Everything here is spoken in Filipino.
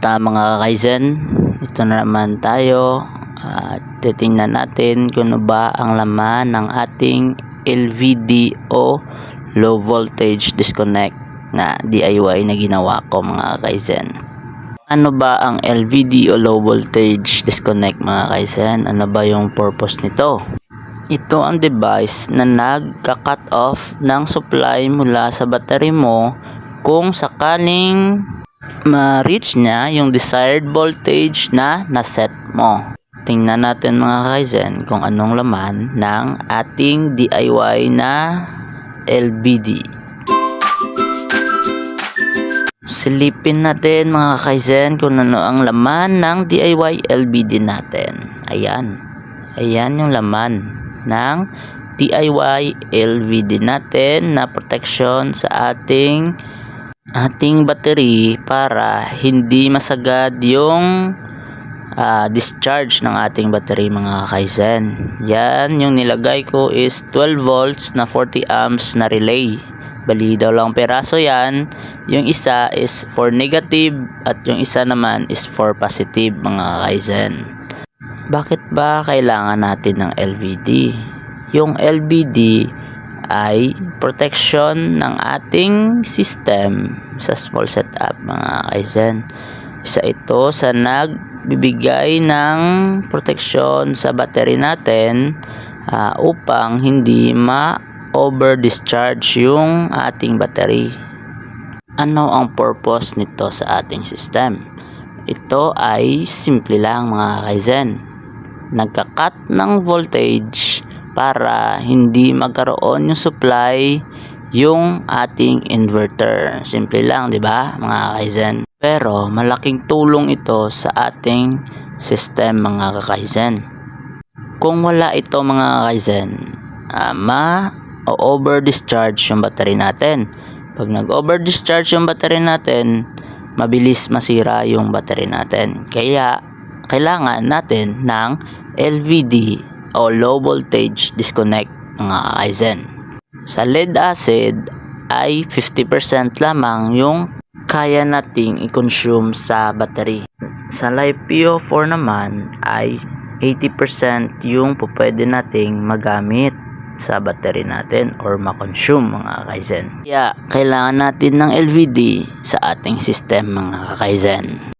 Kamusta mga Kaizen? Ito na naman tayo at titingnan natin kung ano ba ang laman ng ating LVDO low voltage disconnect na DIY na ginawa ko mga Kaizen. Ano ba ang LVDO low voltage disconnect mga Kaizen? Ano ba yung purpose nito? Ito ang device na nagka-cut off ng supply mula sa battery mo kung sakaling ma-reach niya yung desired voltage na naset mo. Tingnan natin mga Kaizen kung anong laman ng ating DIY na LVD. Silipin natin mga Kaizen kung ano ang laman ng DIY LVD natin. Ayan yung laman ng DIY LVD natin na protection sa ating battery para hindi masagad yung discharge ng ating battery mga Kaizen. Yan yung nilagay ko is 12 volts na 40 amps na relay. Bali daw lang peraso yan. Yung isa is for negative at yung isa naman is for positive mga Kaizen. Bakit ba kailangan natin ng LVD? Yung LVD ay protection ng ating system sa small setup mga Kaizen. Isa ito sa nagbibigay ng protection sa battery natin upang hindi ma-over discharge yung ating battery. Ano ang purpose nito sa ating system? Ito ay simple lang mga Kaizen. Nagka-cut ng voltage para hindi magkaroon yung supply yung ating inverter. Simple lang, 'di ba, mga Kaizen? Pero malaking tulong ito sa ating system mga Kaizen. Kung wala ito mga Kaizen, ma-over discharge yung battery natin. Pag nag-over discharge yung battery natin, mabilis masira yung battery natin. Kaya kailangan natin ng LVD o low voltage disconnect mga Kaizen. Sa lead acid ay 50% lamang yung kaya nating i-consume sa battery. Sa LiPo4 naman ay 80% yung pwede nating magamit sa battery natin or ma-consume mga Kaizen. Kaya kailangan natin ng LVD sa ating system mga Kaizen.